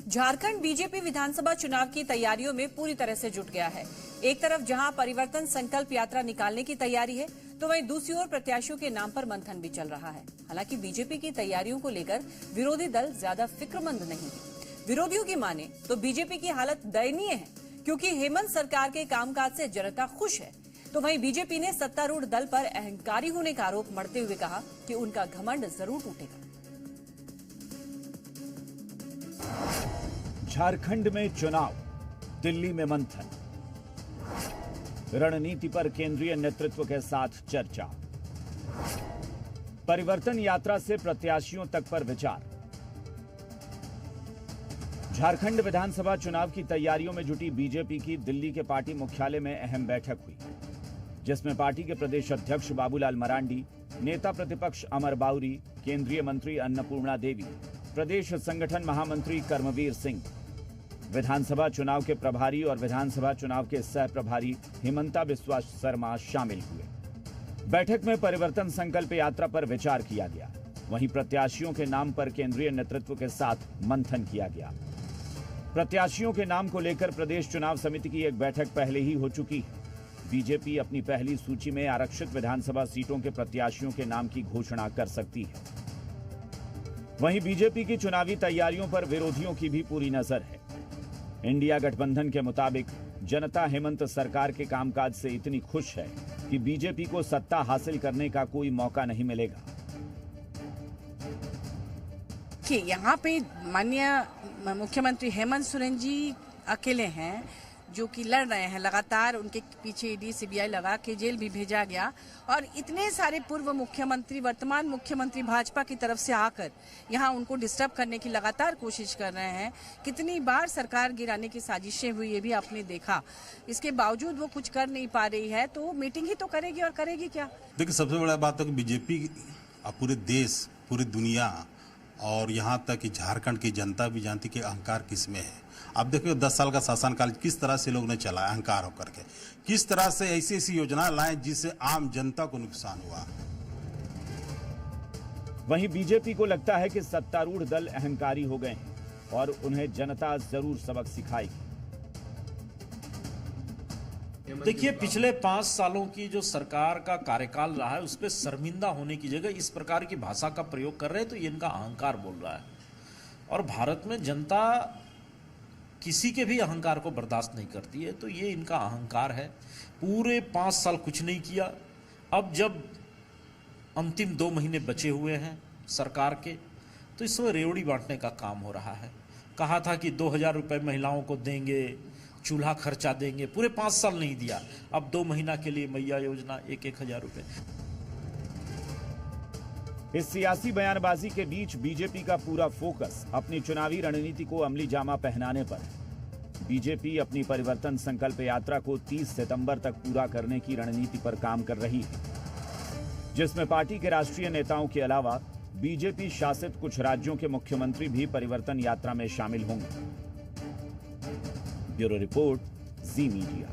Jharkhand BJP विधानसभा चुनाव की तैयारियों में पूरी तरह से जुट गया है। एक तरफ जहां परिवर्तन संकल्प यात्रा निकालने की तैयारी है, तो वहीं दूसरी ओर प्रत्याशियों के नाम पर मंथन भी चल रहा है। हालांकि बीजेपी की तैयारियों को लेकर विरोधी दल ज्यादा फिक्रमंद नहीं है। विरोधियों की माने तो बीजेपी की हालत दयनीय है, क्योंकि हेमंत सरकार के कामकाज से जनता खुश है। तो वहीं बीजेपी ने सत्तारूढ़ दल पर अहंकारी होने का आरोप मढ़ते हुए कहा कि उनका घमंड जरूर टूटेगा। झारखंड में चुनाव, दिल्ली में मंथन, रणनीति पर केंद्रीय नेतृत्व के साथ चर्चा, परिवर्तन यात्रा से प्रत्याशियों तक पर विचार। झारखंड विधानसभा चुनाव की तैयारियों में जुटी बीजेपी की दिल्ली के पार्टी मुख्यालय में अहम बैठक हुई, जिसमें पार्टी के प्रदेश अध्यक्ष बाबूलाल मरांडी, नेता प्रतिपक्ष अमर बाउरी, केंद्रीय मंत्री अन्नपूर्णा देवी, प्रदेश संगठन महामंत्री कर्मवीर सिंह, विधानसभा चुनाव के प्रभारी और विधानसभा चुनाव के सह प्रभारी हिमंता बिस्वा शर्मा शामिल हुए। बैठक में परिवर्तन संकल्प यात्रा पर विचार किया गया। वहीं प्रत्याशियों के नाम पर केंद्रीय नेतृत्व के साथ मंथन किया गया। प्रत्याशियों के नाम को लेकर प्रदेश चुनाव समिति की एक बैठक पहले ही हो चुकी है। बीजेपी अपनी पहली सूची में आरक्षित विधानसभा सीटों के प्रत्याशियों के नाम की घोषणा कर सकती है। वहीं बीजेपी की चुनावी तैयारियों पर विरोधियों की भी पूरी नजर है। इंडिया गठबंधन के मुताबिक जनता हेमंत सरकार के कामकाज से इतनी खुश है कि बीजेपी को सत्ता हासिल करने का कोई मौका नहीं मिलेगा। यहाँ पे माननीय मुख्यमंत्री हेमंत सोरेन जी अकेले हैं जो कि लड़ रहे हैं। लगातार उनके पीछे ईडी सीबीआई लगा के जेल भी भेजा गया, और इतने सारे पूर्व मुख्यमंत्री वर्तमान मुख्यमंत्री भाजपा की तरफ से आकर यहाँ उनको डिस्टर्ब करने की लगातार कोशिश कर रहे हैं। कितनी बार सरकार गिराने की साजिशें हुई ये भी आपने देखा। इसके बावजूद वो कुछ कर नहीं पा रही है, तो मीटिंग ही तो करेगी, और करेगी क्या? देखिए, सबसे बड़ा बात है कि बीजेपी पूरे देश, पूरी दुनिया और यहाँ तक कि झारखंड की जनता भी जानती कि अहंकार किसमें है। आप देखिए 10 साल का शासनकाल किस तरह से लोग ने चला अहंकार होकर के, किस तरह से ऐसी ऐसी योजना लाए जिससे आम जनता को नुकसान हुआ। वहीं बीजेपी को लगता है कि सत्तारूढ़ दल अहंकारी हो गए हैं और उन्हें जनता जरूर सबक सिखाएगी। देखिए, पिछले 5 सालों की जो सरकार का कार्यकाल रहा है, उस पर शर्मिंदा होने की जगह इस प्रकार की भाषा का प्रयोग कर रहे हैं, तो ये इनका अहंकार बोल रहा है। और भारत में जनता किसी के भी अहंकार को बर्दाश्त नहीं करती है, तो ये इनका अहंकार है। पूरे 5 साल कुछ नहीं किया। अब जब अंतिम 2 महीने बचे हुए हैं सरकार के, तो इसमें रेवड़ी बांटने का काम हो रहा है। कहा था कि 2000 रुपये महिलाओं को देंगे, चूल्हा खर्चा देंगे, पूरे 5 साल नहीं दिया। अब 2 महीना के लिए मैया योजना 1-1 हजार रुपये। इस सियासी बयानबाजी के बीच बीजेपी का पूरा फोकस अपनी चुनावी रणनीति को अमली जामा पहनाने पर है। बीजेपी अपनी परिवर्तन संकल्प यात्रा को 30 सितंबर तक पूरा करने की रणनीति पर काम कर रही है, जिसमें पार्टी के राष्ट्रीय नेताओं के अलावा बीजेपी शासित कुछ राज्यों के मुख्यमंत्री भी परिवर्तन यात्रा में शामिल होंगे। ब्यूरो रिपोर्ट, जी मीडिया।